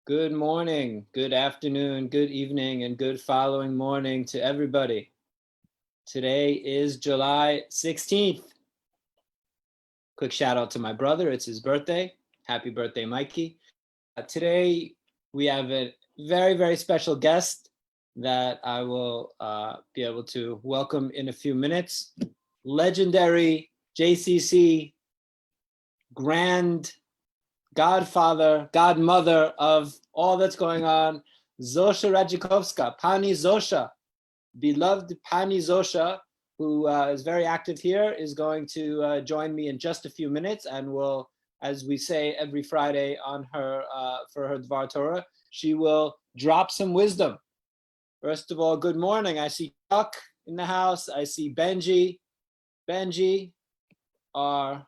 Good morning, good afternoon, good evening, and good following morning to everybody. Today is July 16th. Quick shout out to my brother. It's his birthday. Happy birthday, Mikey. Today we have a very, very special guest that I will be able to welcome in a few minutes. Legendary JCC grand godfather, godmother of all that's going on, Zofia Radzikowska, Pani Zosia, beloved Pani Zosia, who is very active here, is going to join me in just a few minutes, and will, as we say every Friday on her for her Dvar Torah, she will drop some wisdom. First of all, good morning. I see Chuck in the house. I see Benji. Benji, our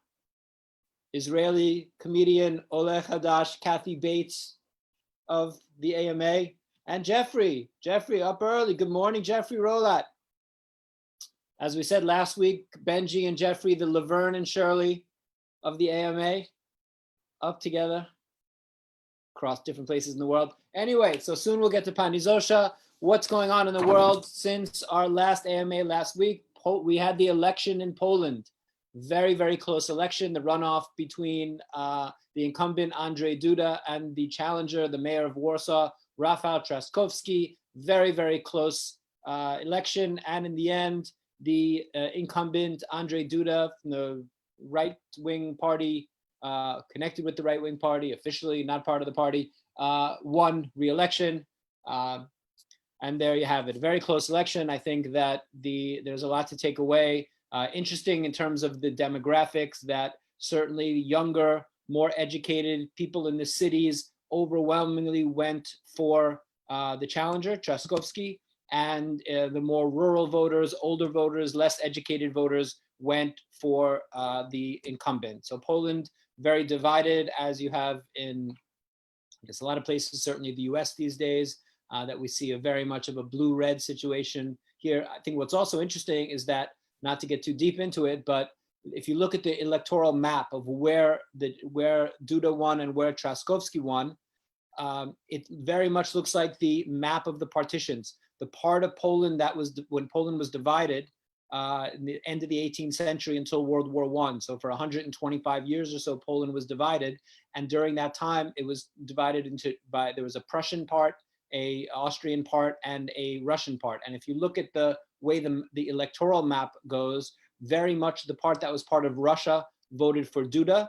Israeli comedian Ole Hadash, Kathy Bates of the AMA, and Jeffrey. Jeffrey up early. Good morning, Jeffrey Rolat. As we said last week, Benji and Jeffrey, the Laverne and Shirley of the AMA, up together across different places in the world. Anyway, so soon we'll get to Pani Zosia. What's going on in the world since our last AMA last week? We had the election in Poland. Very, very close election, the runoff between the incumbent Andrzej Duda and the challenger, the mayor of Warsaw, Rafał Trzaskowski. Very, very close election. And in the end, the incumbent Andrzej Duda from the right-wing party, connected with the right-wing party, officially not part of the party, won re-election. And there you have it, very close election. I think that there's a lot to take away. Interesting in terms of the demographics, that certainly younger, more educated people in the cities overwhelmingly went for the challenger, Trzaskowski, and the more rural voters, older voters, less educated voters went for the incumbent. So Poland, very divided, as you have in, I guess, a lot of places, certainly the US these days, that we see a very much of a blue-red situation here. I think what's also interesting is that, not to get too deep into it, but if you look at the electoral map of where Duda won and where Trzaskowski won, it very much looks like the map of the partitions. The part of Poland that was, when Poland was divided in the end of the 18th century until World War I. So for 125 years or so, Poland was divided. And during that time, it was divided there was a Prussian part, a Austrian part, and a Russian part. And if you look at the way the electoral map goes, very much the part that was part of Russia voted for Duda,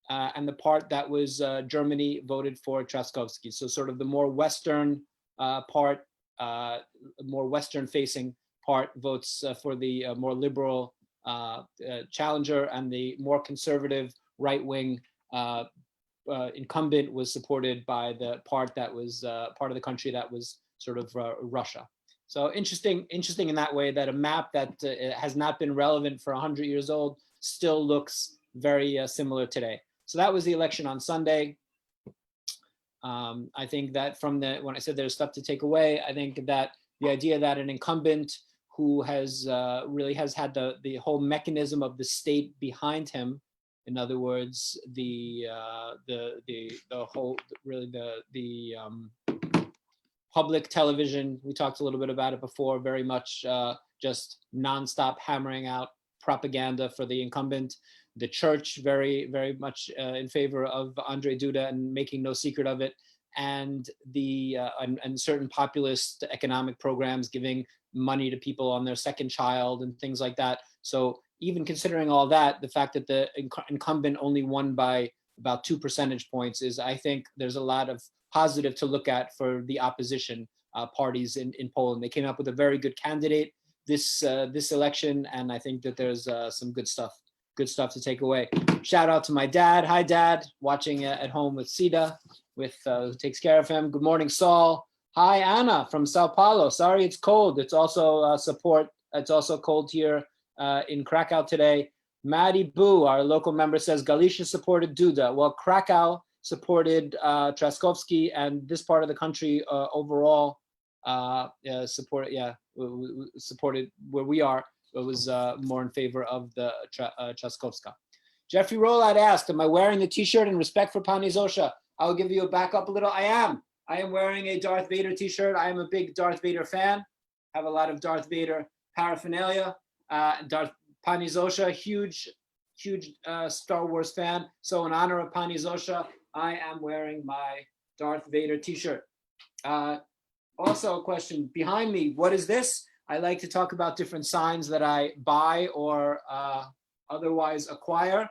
and the part that was Germany voted for Trzaskowski. So sort of the more Western part, more Western-facing part votes for the more liberal challenger, and the more conservative right-wing incumbent was supported by the part that was part of the country that was sort of Russia. So interesting in that way, that a map that has not been relevant for 100 years old still looks very similar today. So that was the election on Sunday. I think that when I said there's stuff to take away, I think that the idea that an incumbent who has really has had the whole mechanism of the state behind him, in other words, the whole really the public television, we talked a little bit about it before, very much just nonstop hammering out propaganda for the incumbent. The church very, very much in favor of Andrzej Duda and making no secret of it. And and certain populist economic programs, giving money to people on their second child and things like that. So even considering all that, the fact that the incumbent only won by about 2 percentage points is, I think there's a lot of positive to look at for the opposition parties in Poland. They came up with a very good candidate this election, and I think that there's some good stuff to take away. Shout out to my dad. Hi, Dad, watching at home with Sita, who takes care of him. Good morning, Saul. Hi, Anna from Sao Paulo. Sorry, it's cold. It's also It's also cold here in Krakow today. Maddie Boo, our local member, says Galicia supported Duda. Well, Krakow supported Trzaskowski, and this part of the country overall supported where we are. It was more in favor of the Trzaskowska. Jeffrey Rolat asked, am I wearing the t-shirt in respect for Pani Zosia? I'll give you a back up a little. I am. I am wearing a Darth Vader t-shirt. I am a big Darth Vader fan. Have a lot of Darth Vader paraphernalia. Pani Zosia, huge Star Wars fan. So in honor of Pani Zosia, I am wearing my Darth Vader t-shirt. Also a question behind me, what is this? I like to talk about different signs that I buy or otherwise acquire.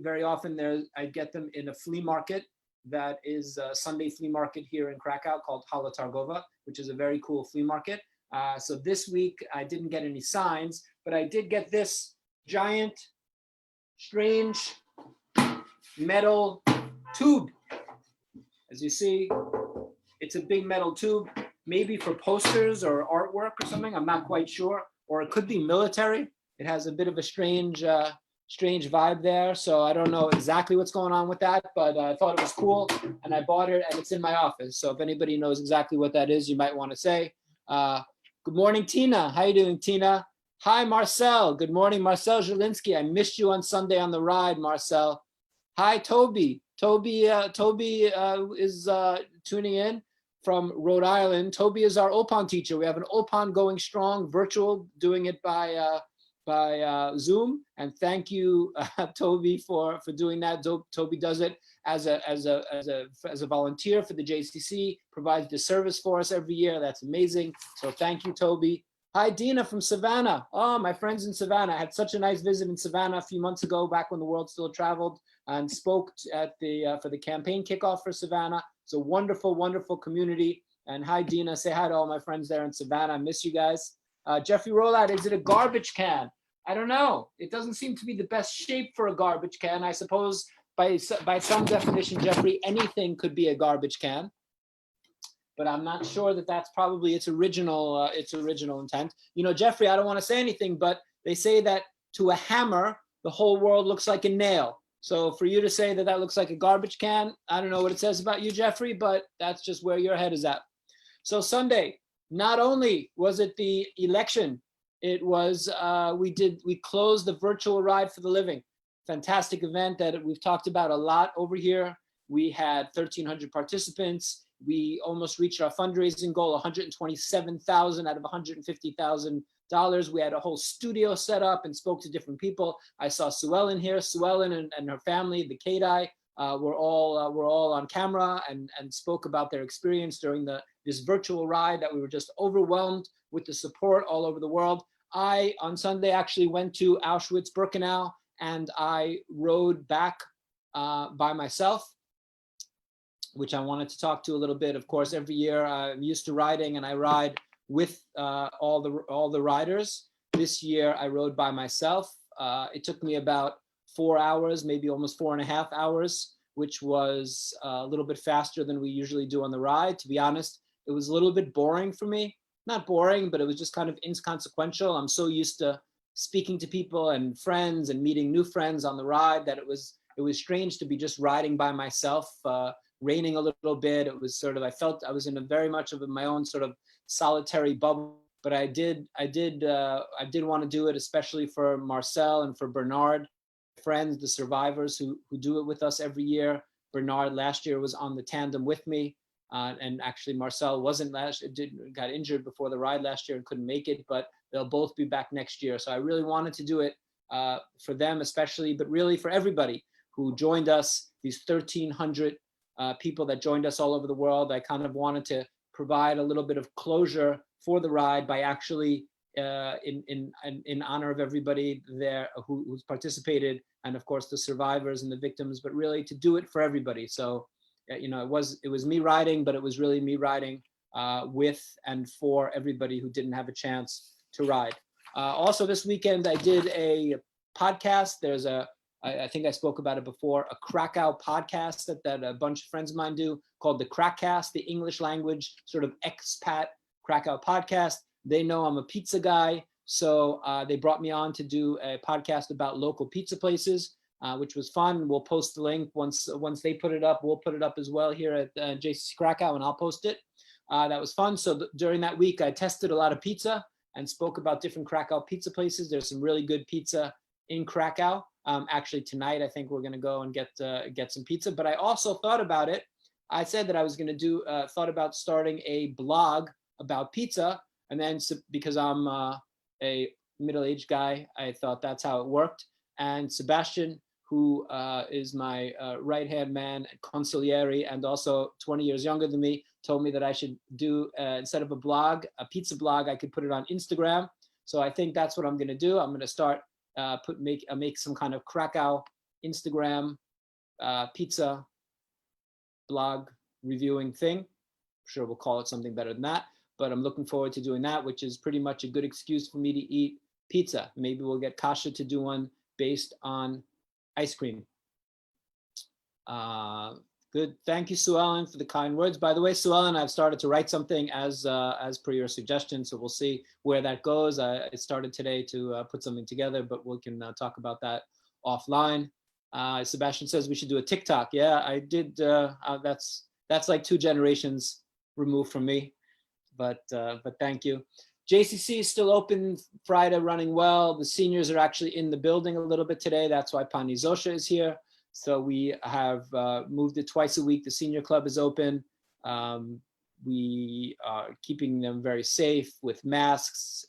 Very often I get them in a flea market that is a Sunday flea market here in Krakow called Holokaustu, which is a very cool flea market. So this week I didn't get any signs, but I did get this giant, strange metal tube. As you see, it's a big metal tube, maybe for posters or artwork or something. I'm not quite sure. Or it could be military. It has a bit of a strange vibe there. So I don't know exactly what's going on with that, but I thought it was cool and I bought it and it's in my office. So if anybody knows exactly what that is, you might want to say. Good morning, Tina. How you doing, Tina? Hi, Marcel. Good morning, Marcel Zielinski. I missed you on Sunday on the ride, Marcel. Hi, Toby. Toby is tuning in from Rhode Island. Toby is our Opan teacher. We have an Opan going strong, virtual, doing it by Zoom. And thank you, Toby, for doing that. Toby does it as a volunteer for the JCC, provides the service for us every year. That's amazing. So thank you, Toby. Hi, Dina from Savannah. Oh, my friends in Savannah. I had such a nice visit in Savannah a few months ago, back when the world still traveled, and spoke at for the campaign kickoff for Savannah. It's a wonderful, wonderful community. And hi, Dina. Say hi to all my friends there in Savannah. I miss you guys. Jeffrey Rollout, is it a garbage can? I don't know. It doesn't seem to be the best shape for a garbage can. I suppose by some definition, Jeffrey, anything could be a garbage can. But I'm not sure that that's probably its original intent. You know, Jeffrey, I don't want to say anything, but they say that to a hammer, the whole world looks like a nail. So for you to say that that looks like a garbage can, I don't know what it says about you, Jeffrey, but that's just where your head is at. So Sunday, not only was it the election, it was, we closed the virtual ride for the living. Fantastic event that we've talked about a lot over here. We had 1,300 participants. We almost reached our fundraising goal, $127,000 out of $150,000. We had a whole studio set up and spoke to different people. I saw Sue Ellen here. Sue Ellen and her family, the Kadai, were all on camera and spoke about their experience during this virtual ride that we were just overwhelmed with the support all over the world. I, on Sunday, actually went to Auschwitz-Birkenau and I rode back by myself, which I wanted to talk to a little bit. Of course, every year I'm used to riding and I ride with all the riders. This year I rode by myself. It took me about 4 hours, maybe almost 4.5 hours, which was a little bit faster than we usually do on the ride. To be honest, it was a little bit boring for me. Not boring, but it was just kind of inconsequential. I'm so used to speaking to people and friends and meeting new friends on the ride that it was strange to be just riding by myself. Raining a little bit. It was sort of, I felt I was in a very much of my own sort of solitary bubble, but I did want to do it, especially for Marcel and for Bernard, friends, the survivors who do it with us every year. Bernard last year was on the tandem with me, and actually Marcel got injured before the ride last year and couldn't make it, but they'll both be back next year. So I really wanted to do it for them especially, but really for everybody who joined us, these 1,300 people that joined us all over the world. I kind of wanted to provide a little bit of closure for the ride by actually, in honor of everybody there who's participated, and of course the survivors and the victims, but really to do it for everybody. So, you know, it was me riding, but it was really me riding with and for everybody who didn't have a chance to ride. Also this weekend I did a podcast. There's I think I spoke about it before, a Krakow podcast that a bunch of friends of mine do called the Krakcast, the English language sort of expat Krakow podcast. They know I'm a pizza guy, so they brought me on to do a podcast about local pizza places, which was fun. We'll post the link once they put it up. We'll put it up as well here at JCC Krakow, and I'll post it. That was fun. So during that week, I tested a lot of pizza and spoke about different Krakow pizza places. There's some really good pizza in Krakow. Actually tonight, I think we're gonna go and get some pizza, but I also thought about it I said that I was going to do, thought about starting a blog about pizza. And then because I'm a middle-aged guy, I thought that's how it worked. And Sebastian, who is my right-hand man, consigliere, and also 20 years younger than me, told me that I should do, instead of a blog, a pizza blog, I could put it on Instagram. So I think that's what I'm going to do. I'm going to start, make some kind of Krakow Instagram pizza blog reviewing thing. I'm sure we'll call it something better than that, but I'm looking forward to doing that, which is pretty much a good excuse for me to eat pizza. Maybe we'll get Kasha to do one based on ice cream. Good. Thank you, Sue Ellen, for the kind words. By the way, Sue Ellen, I've started to write something as per your suggestion, so we'll see where that goes. I started today to put something together, but we can talk about that offline. Sebastian says we should do a TikTok. Yeah, I did. That's like 2 generations removed from me, but thank you. JCC is still open Friday, running well. The seniors are actually in the building a little bit today. That's why Pani Zosia is here. So we have moved it twice a week. The senior club is open. We are keeping them very safe with masks,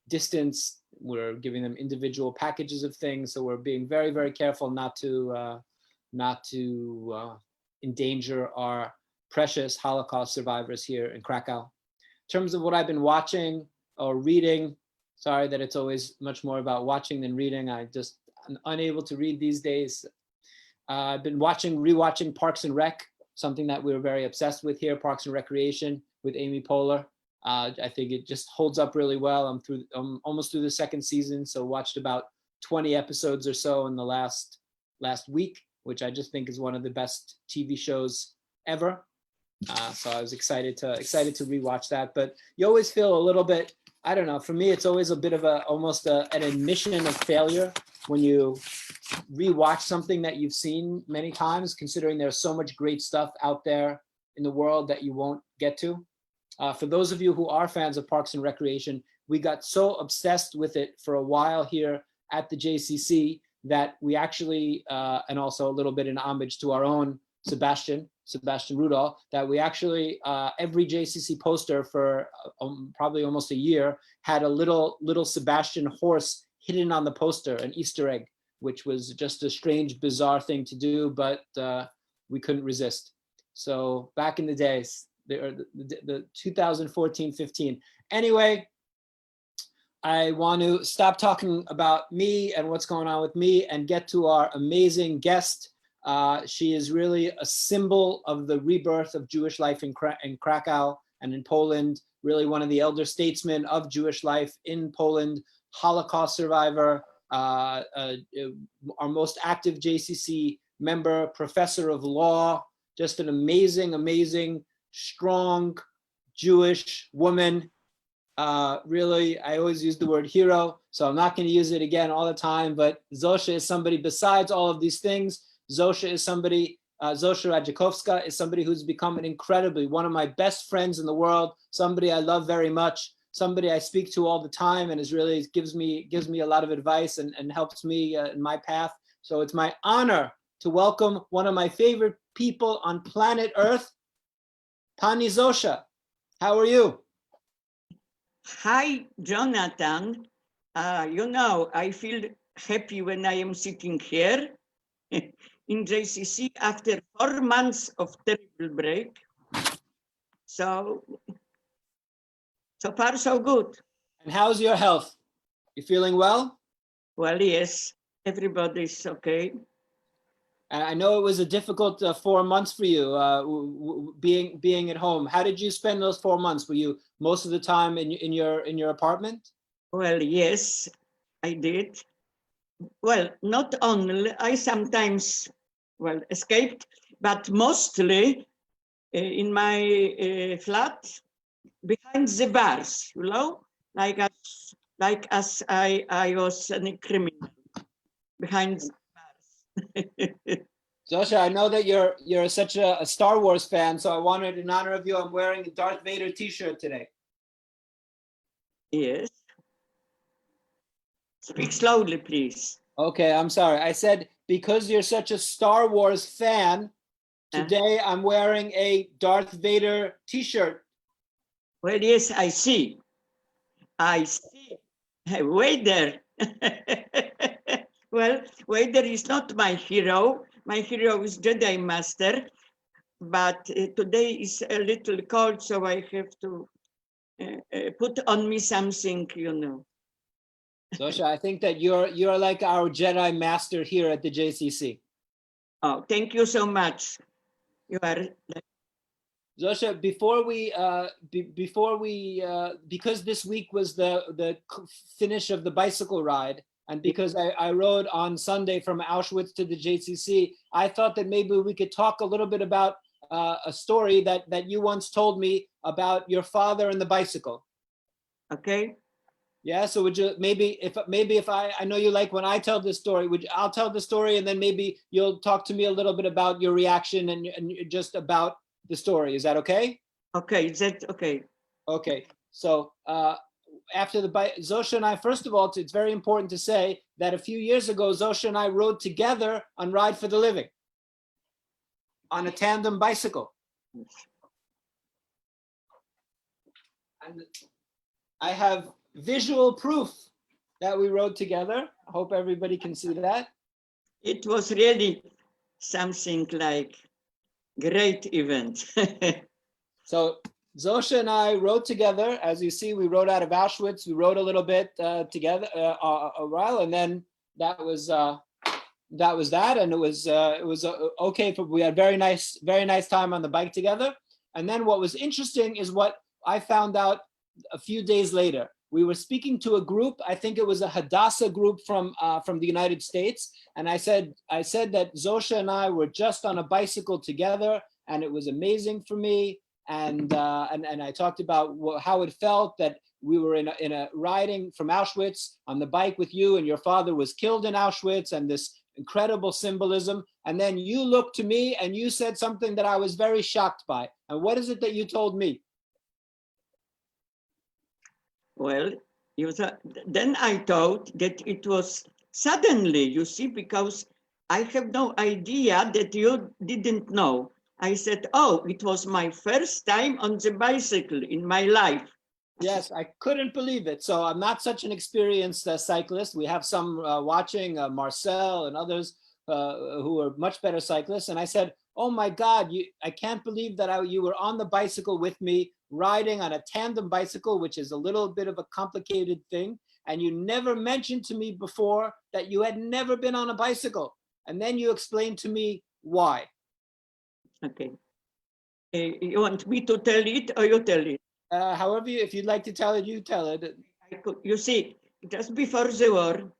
distance. We're giving them individual packages of things. So we're being very, very careful not to endanger our precious Holocaust survivors here in Krakow. In terms of what I've been watching or reading, sorry that it's always much more about watching than reading. I'm unable to read these days. I've been rewatching Parks and Rec, something that we were very obsessed with here, Parks and Recreation with Amy Poehler. I think it just holds up really well. I'm almost through the 2nd season, so watched about 20 episodes or so in the last week, which I just think is one of the best TV shows ever. So I was excited to rewatch that. But you always feel a little bit, I don't know, for me, it's always a bit of almost an admission of failure when you rewatch something that you've seen many times, considering there's so much great stuff out there in the world that you won't get to. For those of you who are fans of Parks and Recreation, we got so obsessed with it for a while here at the JCC that we actually, and also a little bit in homage to our own Sebastian Rudolph, that we actually, every JCC poster for probably almost a year had a little Sebastian horse hidden on the poster, an Easter egg, which was just a strange, bizarre thing to do, but we couldn't resist. So back in the days, the 2014-15. Anyway, I want to stop talking about me and what's going on with me and get to our amazing guest. She is really a symbol of the rebirth of Jewish life in Krakow and in Poland, really one of the elder statesmen of Jewish life in Poland, Holocaust survivor, our most active JCC member, professor of law, just an amazing, amazing, strong Jewish woman. Really, I always use the word hero, so I'm not going to use it again all the time, but Zosia is somebody besides all of these things. Zosia is somebody, Zofia Radzikowska is somebody who's become one of my best friends in the world, somebody I love very much, somebody I speak to all the time and gives me a lot of advice and helps me in my path. So it's my honor to welcome one of my favorite people on planet Earth, Pani Zosia. How are you? Hi, Jonathan. I feel happy when I am sitting here in JCC after 4 months of terrible break. So far, so good. And how's your health? You feeling well? Well, yes, everybody's okay. And I know it was a difficult 4 months for you, being at home. How did you spend those 4 months? Were you most of the time in your apartment? Well, yes, I did. Well, not only, I sometimes, escaped, but mostly in my flat behind the bars, like as I was a criminal behind the bars. Zosia, I know that you're such a Star Wars fan, so I wanted, in honor of you, I'm wearing a Darth Vader t-shirt today. Yes. Speak slowly, please. Okay, I'm sorry. I said, because you're such a Star Wars fan, Today I'm wearing a Darth Vader t-shirt. Well, yes, I see. I see. Vader. Well, Vader is not my hero. My hero is Jedi Master. But today is a little cold, so I have to put on me something, you know. Zosia, I think that you're like our Jedi Master here at the JCC. Oh, thank you so much. You are. Zosia, because this week was the finish of the bicycle ride, and because I rode on Sunday from Auschwitz to the JCC, I thought that maybe we could talk a little bit about a story that you once told me about your father and the bicycle. Okay. Yeah, so would you maybe if I know you like when I tell this story, I'll tell the story and then maybe you'll talk to me a little bit about your reaction and just about the story. Is that okay? Okay, that's okay. Okay, so after the bike, Zosia and I, first of all, it's very important to say that a few years ago, Zosia and I rode together on Ride for the Living on a tandem bicycle. And I have visual proof that we rode together. I hope everybody can see that. It was really something like great event. So Zosia and I rode together. As you see, we rode out of Auschwitz. We rode a little bit together a while, and then that was that, and it was okay. We had very nice time on the bike together. And then what was interesting is what I found out a few days later. We were speaking to a group. I think it was a Hadassah group from the United States, and I said that Zosia and I were just on a bicycle together, and it was amazing for me. And I talked about how it felt that we were in a riding from Auschwitz on the bike with you, and your father was killed in Auschwitz, and this incredible symbolism. And then you looked to me and you said something that I was very shocked by. And what is it that you told me? Well, then I thought that it was suddenly, you see, because I have no idea that you didn't know. I said, oh, it was my first time on the bicycle in my life. Yes, I couldn't believe it. So I'm not such an experienced cyclist. We have some watching, Marcel and others who are much better cyclists. And I said, oh my God, I can't believe that you were on the bicycle with me, riding on a tandem bicycle, which is a little bit of a complicated thing. And you never mentioned to me before that you had never been on a bicycle. And then you explained to me why. Okay. You want me to tell it or you tell it? However, if you'd like to tell it, you tell it. You see, just before the war,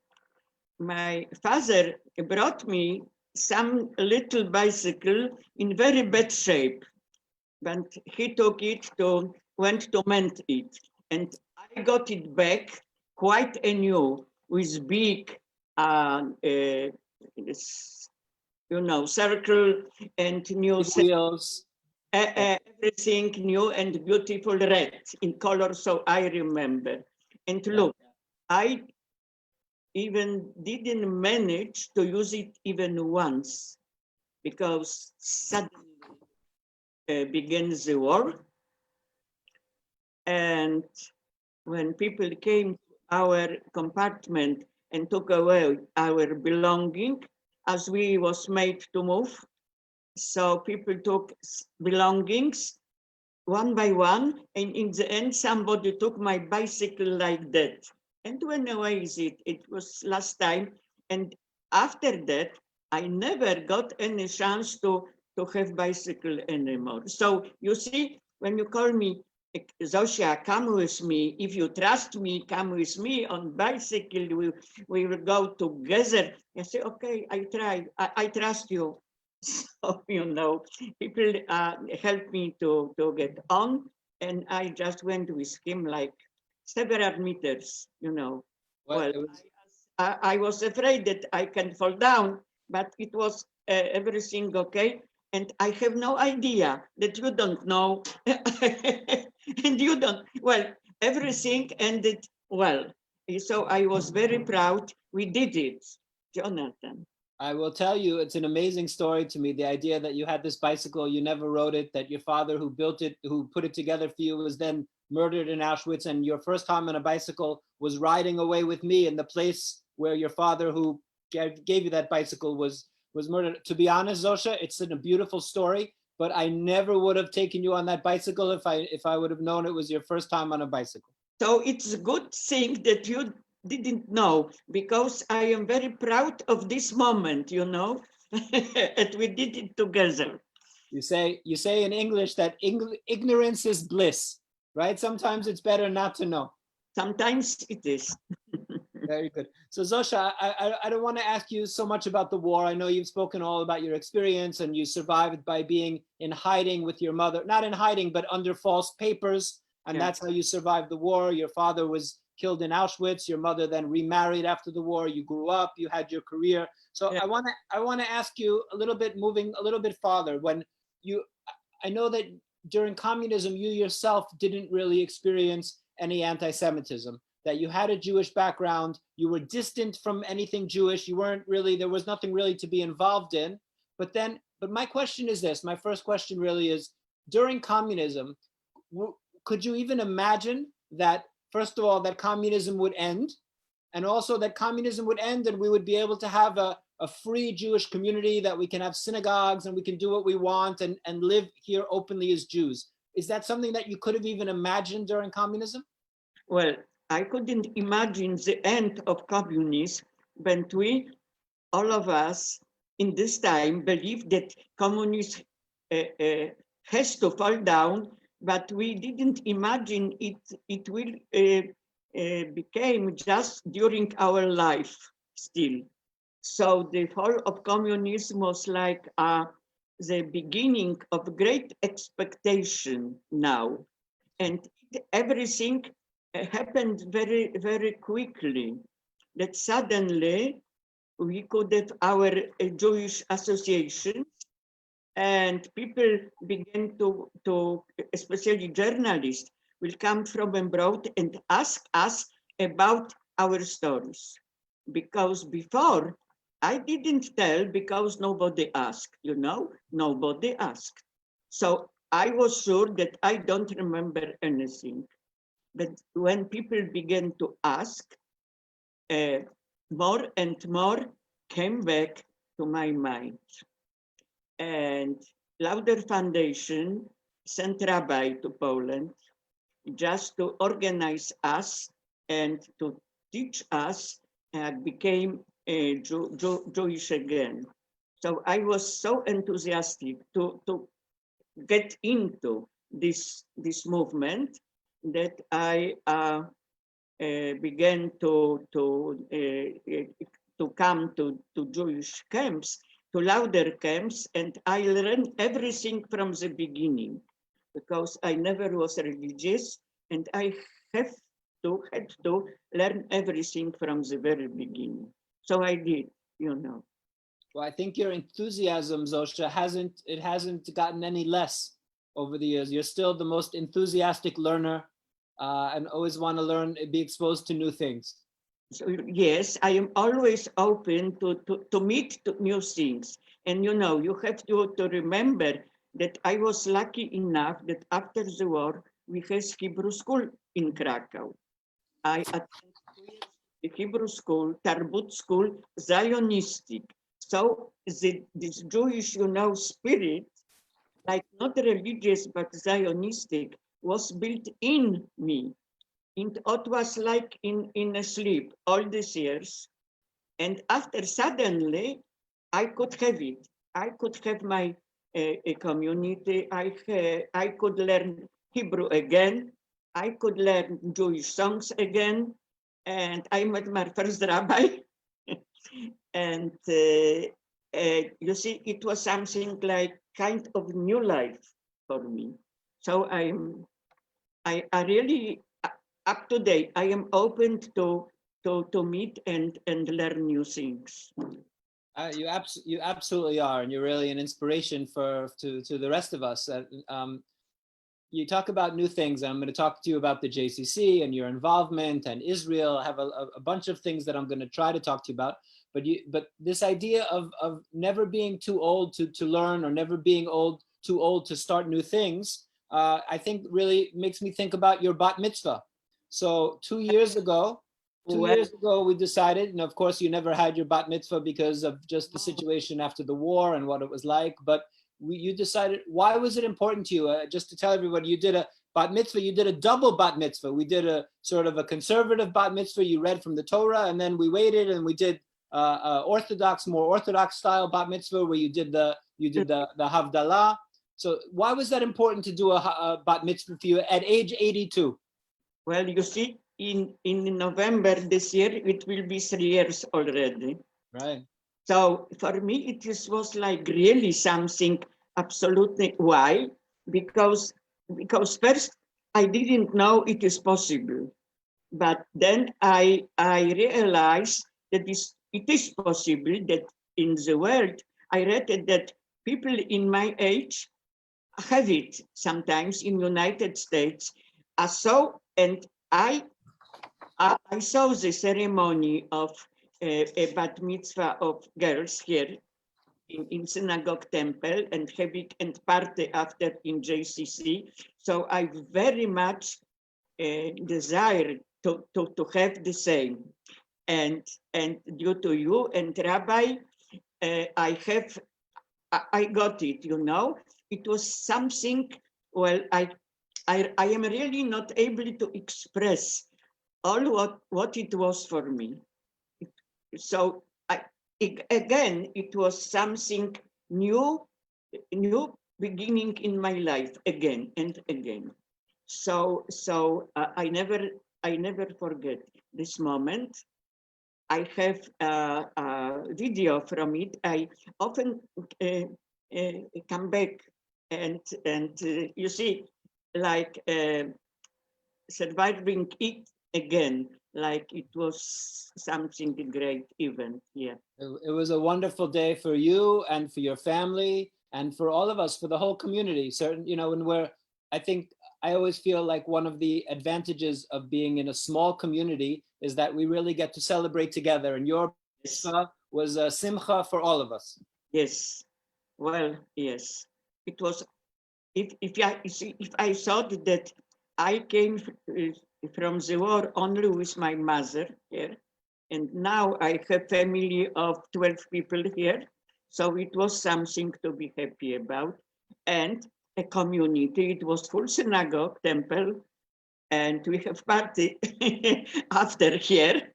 my father brought me some little bicycle in very bad shape, but he took it went to mend it, and I got it back quite anew with big, circle and new wheels. Everything new and beautiful red in color, so I remember. And look, I even didn't manage to use it even once because suddenly began the war. And when people came to our compartment and took away our belonging, as we was made to move, so people took belongings one by one, and in the end, somebody took my bicycle like that and went away with it. It was last time. And after that, I never got any chance to have bicycle anymore. So you see, when you call me, Zosia, come with me. If you trust me, come with me on bicycle. We will go together. I say, okay, I try. I trust you. So, people helped me to get on, and I just went with him like several meters, Well, I was afraid that I can fall down, but it was everything okay. And I have no idea that you don't know. And you don't, well, everything ended well. So I was very proud. We did it, Jonathan. I will tell you, it's an amazing story to me. The idea that you had this bicycle, you never rode it, that your father who built it, who put it together for you, was then murdered in Auschwitz, and your first time on a bicycle was riding away with me in the place where your father who gave you that bicycle was murdered. To be honest, Zosia, it's a beautiful story, but I never would have taken you on that bicycle if I would have known it was your first time on a bicycle. So it's a good thing that you didn't know, because I am very proud of this moment, you know, and we did it together. You say in English that ignorance is bliss, right? Sometimes it's better not to know. Sometimes it is. Very good. So Zosia, I don't want to ask you so much about the war. I know you've spoken all about your experience, and you survived by being in hiding with your mother, not in hiding, but under false papers. And Yeah. That's how you survived the war. Your father was killed in Auschwitz. Your mother then remarried after the war. You grew up, you had your career. So Yeah. I want to ask you a little bit, moving a little bit farther. I know that during communism, you yourself didn't really experience any anti-Semitism, that you had a Jewish background, you were distant from anything Jewish, you weren't really, there was nothing really to be involved in. But my question is this, my first question really is, during communism, could you even imagine that, first of all, that communism would end, and also that communism would end and we would be able to have a free Jewish community, that we can have synagogues and we can do what we want and live here openly as Jews? Is that something that you could have even imagined during communism? Well, I couldn't imagine the end of communism, but we, all of us in this time, believed that communism has to fall down, but we didn't imagine it will became just during our life still. So the fall of communism was like the beginning of great expectation now, and everything happened very, very quickly, that suddenly we could have our Jewish association, and people began to, especially journalists, will come from abroad and ask us about our stories. Because before, I didn't tell because nobody asked, you know, nobody asked. So I was sure that I don't remember anything. But when people began to ask, more and more came back to my mind. And Lauder Foundation sent rabbi to Poland just to organize us and to teach us, became Jewish again. So I was so enthusiastic to get into this movement that I began to come to Jewish camps, to Lauder camps, and I learned everything from the beginning, because I never was religious, and I had to learn everything from the very beginning. So I did, you know. Well, I think your enthusiasm, Zosia, hasn't gotten any less over the years. You're still the most enthusiastic learner, and always want to learn, be exposed to new things. So yes, I am always open to meet new things. And you know, you have to remember that I was lucky enough that after the war, we had Hebrew school in Krakow. I attended the Hebrew school, Tarbut school, Zionistic. So this Jewish, you know, spirit, like not religious, but Zionistic, was built in me. It was like in a sleep all these years. And after suddenly, I could have it. I could have my community. I could learn Hebrew again. I could learn Jewish songs again. And I met my first rabbi. And you see, it was something like kind of new life for me. So I really, up to date, I am open to meet and learn new things. You absolutely are, and you're really an inspiration to the rest of us. you talk about new things. I'm going to talk to you about the JCC and your involvement and Israel. I have a bunch of things that I'm going to try to talk to you about. But this idea of never being too old to learn, or never being too old to start new things, I think really makes me think about your bat mitzvah. So 2 years ago, we decided, and of course you never had your bat mitzvah because of just the situation after the war and what it was like, but you decided, why was it important to you? Just to tell everybody, you did a bat mitzvah, you did a double bat mitzvah. We did a sort of a conservative bat mitzvah, you read from the Torah, and then we waited and we did more orthodox style bat mitzvah where you did the havdalah. So why was that important to do a bat mitzvah for you at age 82? Well, you see, in November this year, it will be 3 years already. Right. So for me, was like really something absolutely. Why? Because first I didn't know it is possible, but then I realized that it is possible that in the world, I read that people in my age have it sometimes in United States. And I saw the ceremony of a bat mitzvah of girls here in synagogue temple, and having and party after in JCC. So I very much desire to have the same. And due to you and Rabbi, I got it, you know. It was something, well, I am really not able to express all what it was for me. So again, it was something new beginning in my life again and again. So I never forget this moment. I have a video from it. I often come back and you see, like surviving it again, like it was something great event. Yeah. It was a wonderful day for you and for your family and for all of us, for the whole community. Certain, you know, when I always feel like one of the advantages of being in a small community is that we really get to celebrate together. And your mitzvah was a simcha for all of us. Yes. Well, yes. It was. If I thought that I came from the war only with my mother here, and now I have family of 12 people here, so it was something to be happy about. And a community, it was full synagogue, temple, and we have party after here.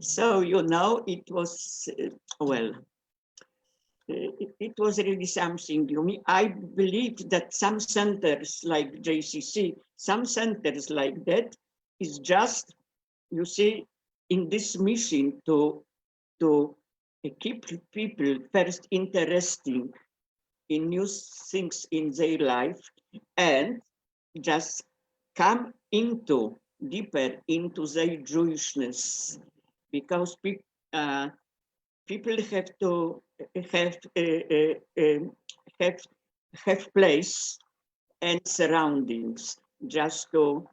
So, you know, it was, it was really something. I believe that some centers like JCC, some centers like that is just, you see, in this mission to keep people first interested in new things in their life and just come deeper into their Jewishness, because people have to have place and surroundings just to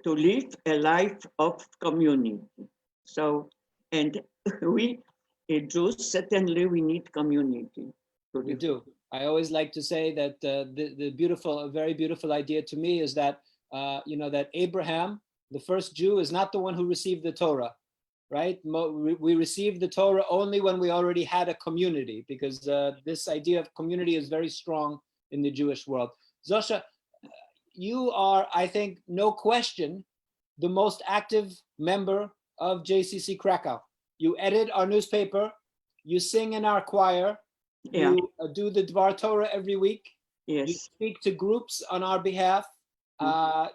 live a life of community. So, and we Jews, certainly we need community. We do. I always like to say that a very beautiful idea to me is that, that Abraham, the first Jew, is not the one who received the Torah, right? We received the Torah only when we already had a community, because this idea of community is very strong in the Jewish world. Zosia, you are, I think, no question, the most active member of JCC Krakow. You edit our newspaper, you sing in our choir, you do the Dvar Torah every week, yes. You speak to groups on our behalf,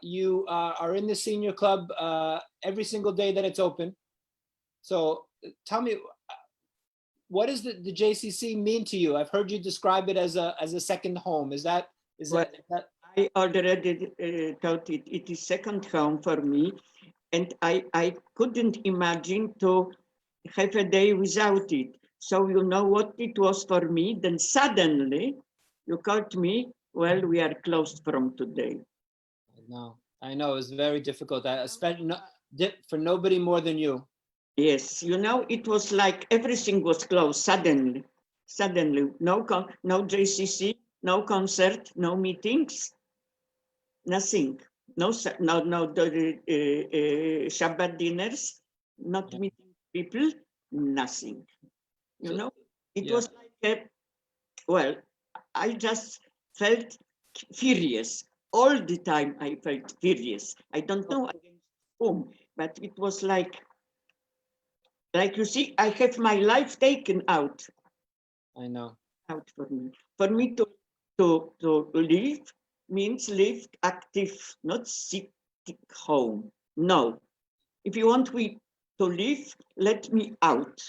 you are in the senior club every single day that it's open. So tell me, what does the JCC mean to you? I've heard you describe it as a second home. Is that? I already thought it is second home for me, and I couldn't imagine to have a day without it. So you know what it was for me? Then suddenly you called me, well, we are closed from today. I know, it's very difficult. Especially for nobody more than you. Yes, you know, it was like everything was closed suddenly. No JCC, no concert, no meetings, nothing. No Shabbat dinners, not meeting people, nothing. You know, it was like I just felt furious all the time. I felt furious. I don't know against whom, but it was like you see, I have my life taken out. I know. Out for me. For me to live means live active, not sit home. No. If you want me to live, let me out.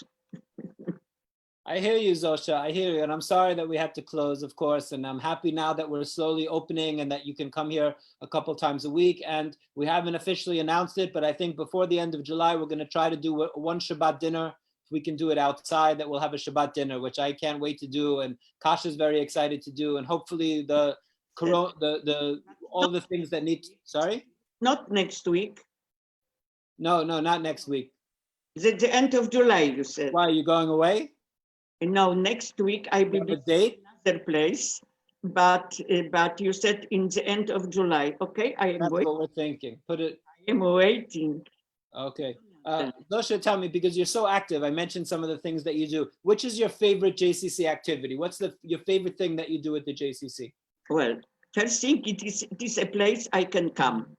I hear you, Zosia. I hear you. And I'm sorry that we had to close, of course. And I'm happy now that we're slowly opening and that you can come here a couple times a week. And we haven't officially announced it, but I think before the end of July, we're going to try to do one Shabbat dinner. If we can do it outside, that we'll have a Shabbat dinner, which I can't wait to do. And Kasha's very excited to do. And hopefully all the things that need, sorry? Not next week. No, not next week. The end of July, you said. Why, are you going away? No, next week I will be in another place, but you said in the end of July. Okay, I am That's waiting. what we're thinking. I am waiting. Okay. Zosia, tell me, because you're so active, I mentioned some of the things that you do. Which is your favorite JCC activity? What's your favorite thing that you do at the JCC? Well, first thing, it is a place I can come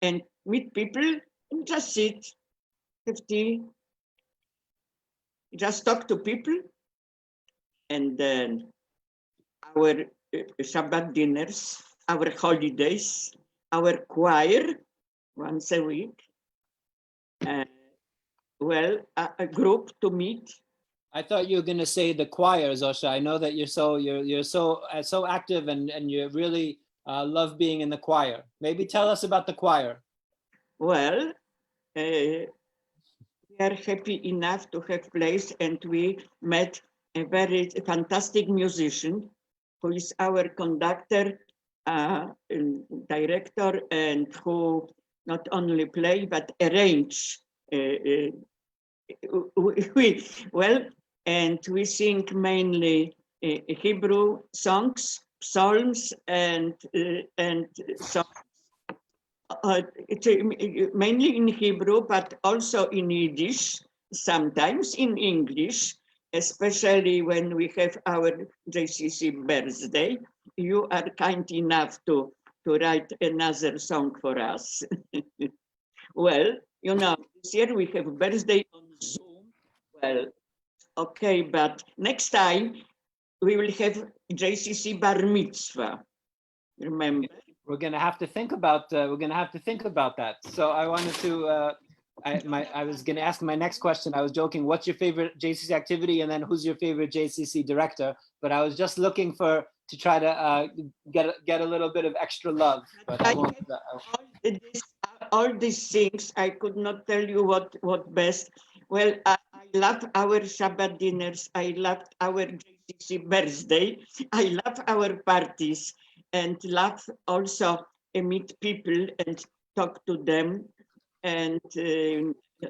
and meet people and just sit, have tea, just talk to people. And then our Shabbat dinners, our holidays, our choir once a week. A group to meet. I thought you were going to say the choir, Zosia. I know that you're so active and you really love being in the choir. Maybe tell us about the choir. Well, we are happy enough to have place, and we met a very fantastic musician who is our conductor, director, and who not only play but arrange. And we sing mainly Hebrew songs, psalms, and songs. Mainly in Hebrew, but also in Yiddish, sometimes in English, especially when we have our JCC birthday. You are kind enough to write another song for us. Well, you know, this year we have a birthday on Zoom. Well, okay, but next time we will have JCC bar mitzvah. Remember? We're going to have to think about that. So I wanted to. I was going to ask my next question. I was joking. What's your favorite JCC activity, and then who's your favorite JCC director? But I was just looking to try to get a little bit of extra love. But I won't. All these things, I could not tell you what best. Well, I love our Shabbat dinners. I love our JCC birthday. I love our parties, and love also meet people and talk to them. And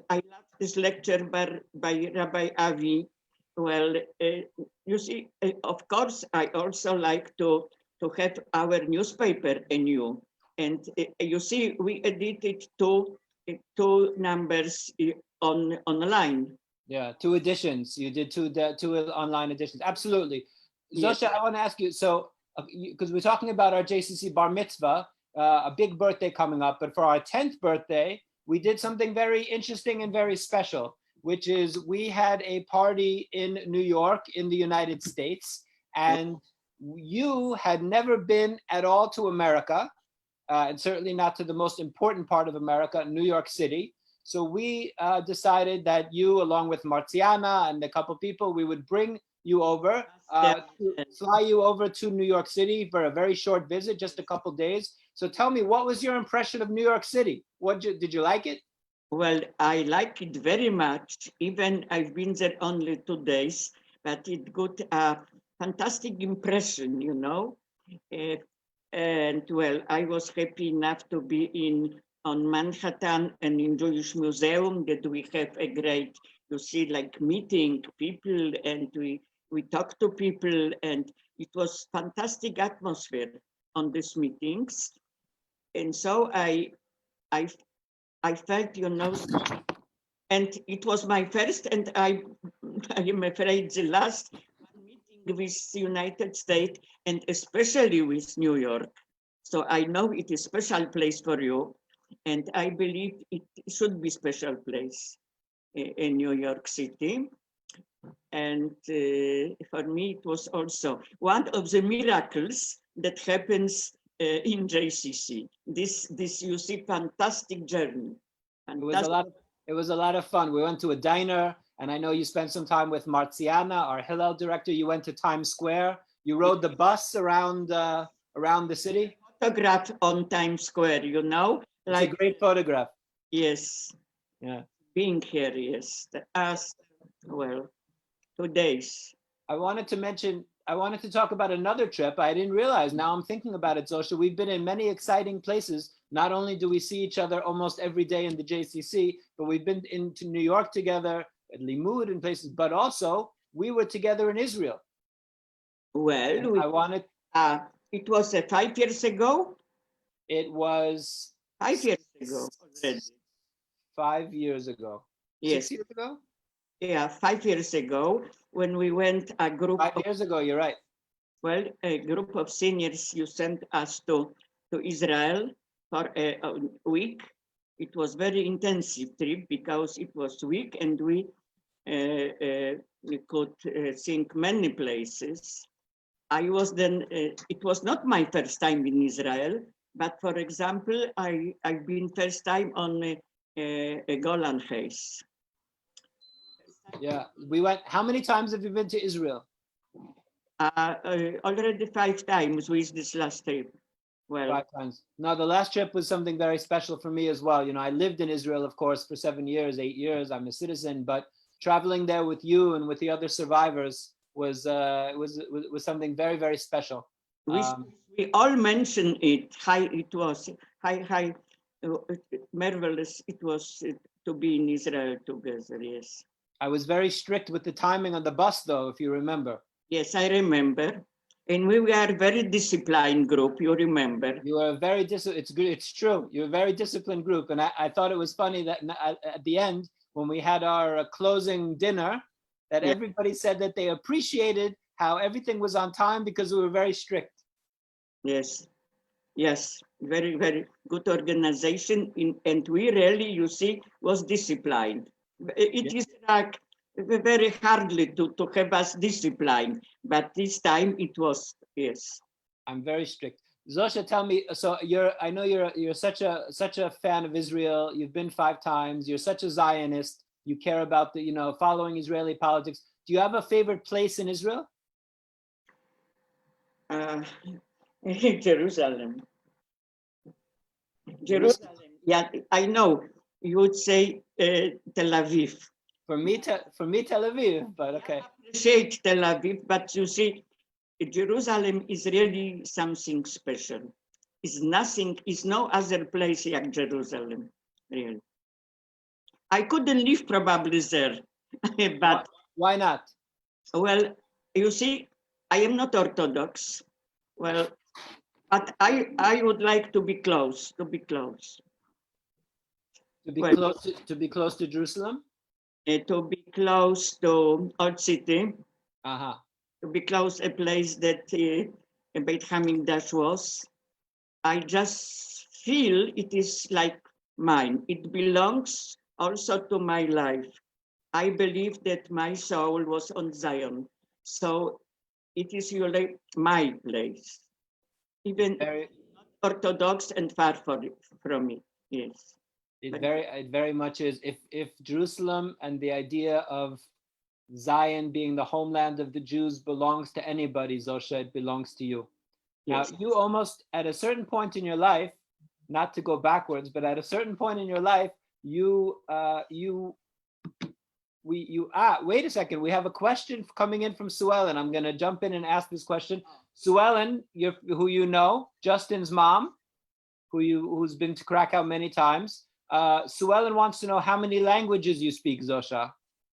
I love this lecture by Rabbi Avi. Well, you see, of course, I also like to have our newspaper anew. And you see, we edited two numbers online. Yeah, 2 editions. You did two online editions. Absolutely. Yes. Zosia, I want to ask you, so because we're talking about our JCC bar mitzvah, a big birthday coming up, but for our 10th birthday, we did something very interesting and very special, which is we had a party in New York in the United States, and you had never been at all to America, and certainly not to the most important part of America, New York City. So we decided that you, along with Marciana and a couple people, we would bring you over, fly you over to New York City for a very short visit, just a couple days. So tell me, what was your impression of New York City? Did you like it? Well, I like it very much. Even I've been there only 2 days, but it got a fantastic impression, you know. And well, I was happy enough to be on Manhattan and in Jewish Museum that we have a great, you see, like meeting people, and we talk to people, and it was fantastic atmosphere on these meetings. And so I felt, you know, and it was my first, and I am afraid the last meeting with the United States, and especially with New York. So I know it is a special place for you, and I believe it should be special place in New York City. And for me, it was also one of the miracles that happens in JCC. This you see, fantastic journey. It was a lot of fun. We went to a diner, and I know you spent some time with Marziana, our Hillel director. You went to Times Square. You rode the bus around the city. Photograph on Times Square, you know. It's a great photograph. Yes. Yeah. Being here, yes. Well, 2 days. I wanted to talk about another trip. I didn't realize, now I'm thinking about it, Zosha. We've been in many exciting places. Not only do we see each other almost every day in the JCC, but we've been into New York together, at Limud and places, but also we were together in Israel. Well, it was 5 years ago? It was 5 years ago already. 5 years ago. Yes. 6 years ago? Yeah, 5 years ago when we went a group. 5 years ago, you're right. Well, a group of seniors, you sent us to Israel for a week. It was very intensive trip because it was week, and we could think many places. I was then, it was not my first time in Israel, but for example, I've been first time on a Golan Heights. Yeah, we went. How many times have you been to Israel? Already 5 times with this last trip. Well, 5 times. No, the last trip was something very special for me as well. You know, I lived in Israel, of course, for 7 years, 8 years. I'm a citizen, but traveling there with you and with the other survivors was something very, very special. We all mentioned it. It was marvelous. It was to be in Israel together. Yes. I was very strict with the timing on the bus, though, if you remember. Yes, I remember. And we were a very disciplined group, you remember. You were a very it's true. You're a very disciplined group. And I thought it was funny that at the end, when we had our closing dinner, that everybody said that they appreciated how everything was on time because we were very strict. Yes, yes, very, very good organization. And we really, you see, was disciplined. It is like very hardly to have us disciplined, but this time it was, yes. I'm very strict. Zosha, tell me, so I know you're such a fan of Israel. You've been 5 times. You're such a Zionist. You care about the, following Israeli politics. Do you have a favorite place in Israel? Jerusalem. Yeah, I know. You would say Tel Aviv. For me, Tel Aviv, but okay. I appreciate Tel Aviv, but you see, Jerusalem is really something special. It's no other place like Jerusalem, really. I couldn't live probably there, but why not? Well, you see, I am not Orthodox. Well, but I would like to be close. To be close to Jerusalem. To be close to Old City. To be close a place that Beit Hamikdash was. I just feel it is like mine. It belongs also to my life. I believe that my soul was on Zion. So it is really my place. Even Orthodox and far from me, yes. It very much is. If Jerusalem and the idea of Zion being the homeland of the Jews belongs to anybody, Zosha, it belongs to you. Yes. Now, you almost, at a certain point in your life, not to go backwards, but at a certain point in your life, you wait a second. We have a question coming in from Sue Ellen. I'm going to jump in and ask this question. Sue Ellen, who you know, Justin's mom, who's been to Krakow many times. Sue Ellen wants to know how many languages you speak, Zosia.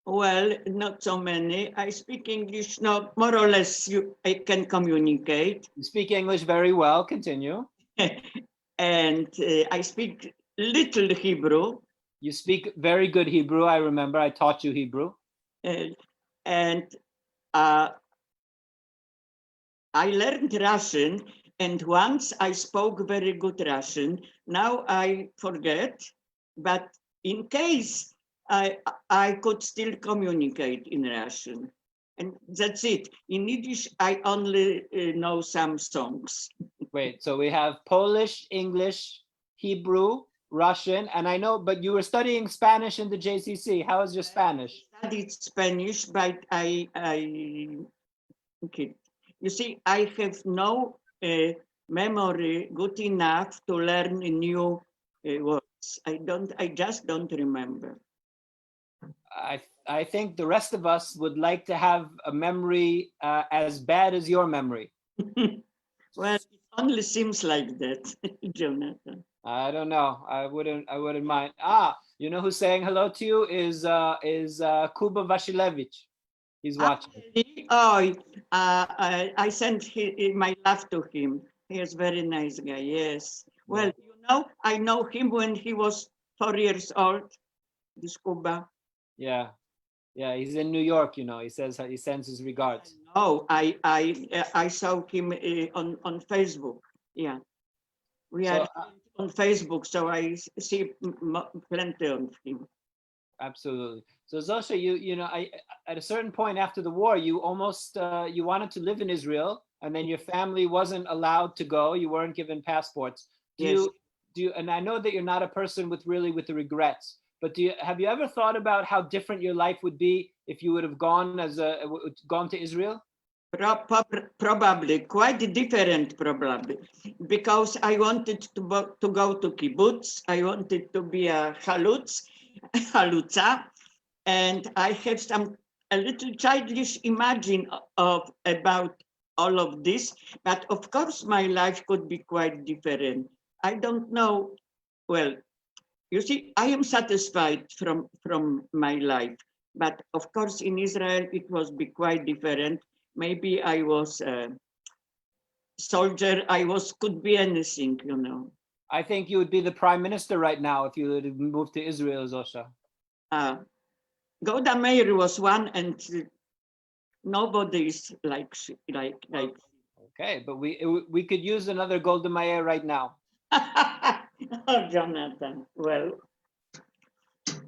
Well, not so many. I speak English, no, more or less I can communicate. You speak English very well. Continue. And I speak little Hebrew. You speak very good Hebrew. I remember I taught you Hebrew. And I learned Russian, and once I spoke very good Russian. Now I forget, but in case I could still communicate in Russian. And that's it. In Yiddish, I only know some songs. Wait, so we have Polish, English, Hebrew, Russian, and I know, but you were studying Spanish in the JCC. How is your Spanish? I studied Spanish, but okay. You see, I have no memory good enough to learn new words. I just don't remember. I think the rest of us would like to have a memory as bad as your memory. Well, it only seems like that, Jonathan. I don't know. I wouldn't mind. You know who's saying hello to you is Kuba Vasilevich. He's watching. Oh, I sent my love to him. He is a very nice guy. Yes. Well, you know, I know him when he was 4 years old. This Kuba. Yeah, he's in New York. You know, he sends his regards. Oh, I saw him on Facebook. Yeah, we are on Facebook, so I see plenty of him. Absolutely. So Zosia, you know, at a certain point after the war, you almost you wanted to live in Israel, and then your family wasn't allowed to go. You weren't given passports. Do you? And I know that you're not a person with the regrets. But have you ever thought about how different your life would be if you would have gone to Israel? Probably quite different, probably, because I wanted to go to kibbutz. I wanted to be a halutza, and I have a little childish imagine about all of this. But of course, my life could be quite different. I don't know. Well, you see, I am satisfied from my life, but of course in Israel it was quite different. Maybe I was a soldier. Could be anything, you know. I think you would be the prime minister right now if you would have moved to Israel, Zosia. Golda Meir was one, and nobody is like. Okay, but we could use another Golda Meir right now. Oh, Jonathan. Well,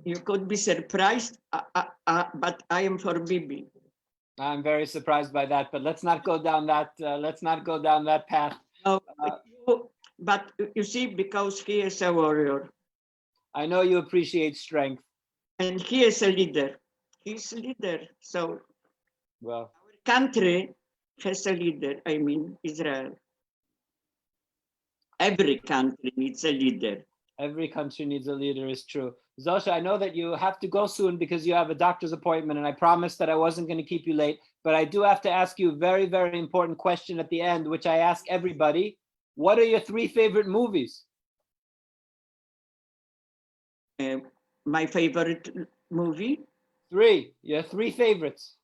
you could be surprised, but I am for Bibi. I'm very surprised by that, but let's not go down that. Let's not go down that path. No, but you see, because he is a warrior. I know you appreciate strength. And he is a leader. He's a leader. So, well, our country has a leader. I mean, Israel. Every country needs a leader. Every country needs a leader, is true. Zosia, I know that you have to go soon because you have a doctor's appointment, and I promised that I wasn't going to keep you late, but I do have to ask you a very, very important question at the end, which I ask everybody. What are your 3 favorite movies? My favorite movie? 3. Your 3 favorites.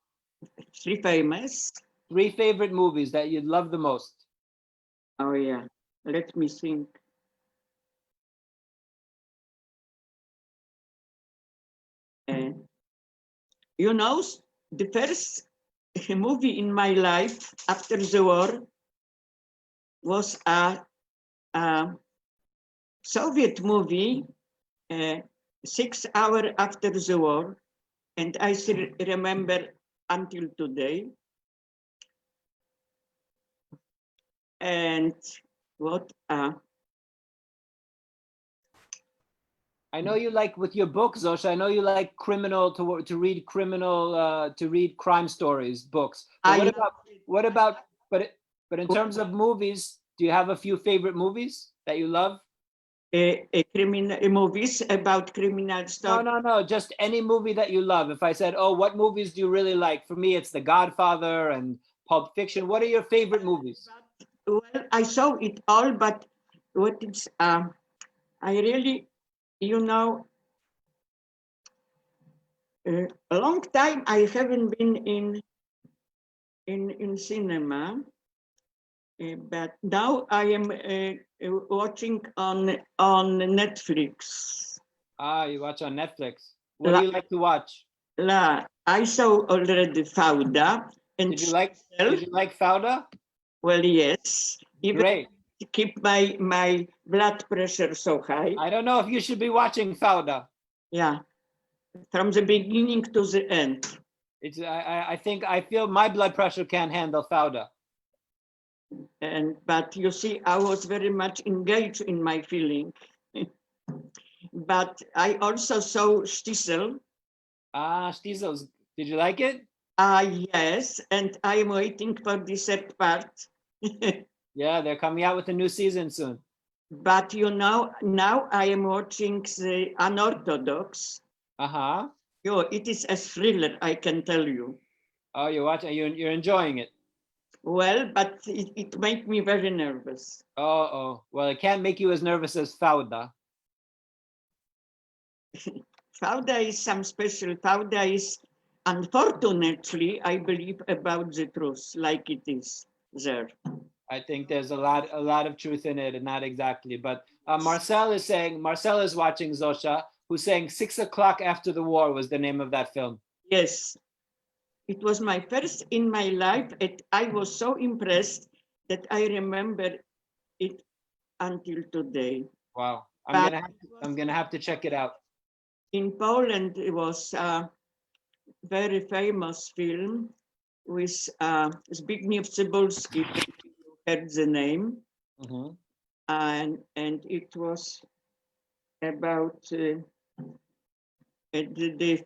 3 famous? 3 favorite movies that you'd love the most. Oh, yeah. Let me think. You know, the first movie in my life after the war was a Soviet movie, 6 hours after the war, and I still remember until today. And what? I know you like, with your book, Zosia, I know you like to read crime stories, books. But but in terms of movies, do you have a few favorite movies that you love? criminal movies about criminal No, stories. no. Just any movie that you love. If I said, oh, what movies do you really like? For me, it's The Godfather and Pulp Fiction. What are your favorite movies? Well, I saw it all, but what it's I really, a long time I haven't been in cinema, but now I am watching on Netflix. Ah, you watch on Netflix. What do you like to watch? I saw already Fauda. And Did you like Fauda? Well, yes. Even Great. to keep my blood pressure so high. I don't know if you should be watching Fauda. Yeah. From the beginning to the end. I feel my blood pressure can't handle Fauda. But you see, I was very much engaged in my feeling. But I also saw Stiesel. Ah, Stiesel. Did you like it? Yes, and I'm waiting for the third part. Yeah, they're coming out with a new season soon. But now I am watching the Unorthodox. Uh-huh. It is a thriller, I can tell you. Oh, you're watching, you're enjoying it. Well, but it made me very nervous. Oh. Well, it can't make you as nervous as Fauda. Fauda is some special. Fauda is, unfortunately, I believe about the truth, like it is there. I think there's a lot of truth in it, and not exactly. But Marcel is watching Zosia, who's saying 6 o'clock after the war was the name of that film. Yes. It was my first in my life, and I was so impressed that I remember it until today. Wow. I'm gonna have to check it out. In Poland, it was a very famous film with Zbigniew Cybulski, if you heard the name. Mm-hmm. And it was about the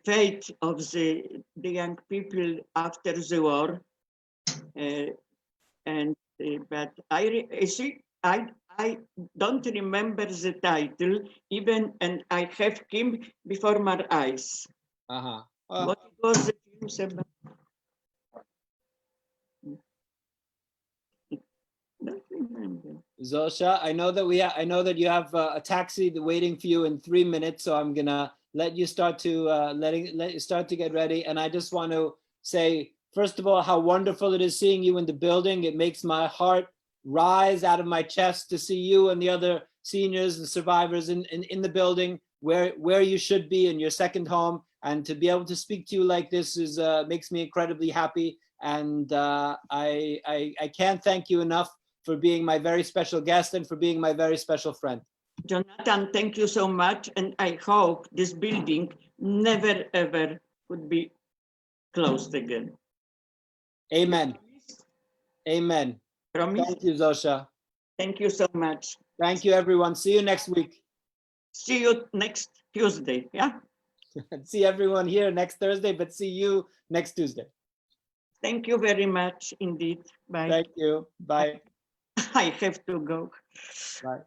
fate of the young people after the war. But I don't remember the title even, and I have him before my eyes. Uh-huh. What was the film about? Don't remember. Zosia, I know that you have a taxi waiting for you in 3 minutes, so I'm gonna let you start to let you start to get ready. And I just want to say, first of all, how wonderful it is seeing you in the building. It makes my heart rise out of my chest to see you and the other seniors and survivors in the building where you should be in your second home. And to be able to speak to you like this is makes me incredibly happy. And I can't thank you enough for being my very special guest and for being my very special friend. Jonathan, thank you so much. And I hope this building never, ever could be closed again. Amen. Amen. Promise? Thank you, Zosia. Thank you so much. Thank you, everyone. See you next week. See you next Tuesday, yeah? See everyone here next Thursday, but see you next Tuesday. Thank you very much indeed. Bye. Thank you. Bye. I have to go. Bye.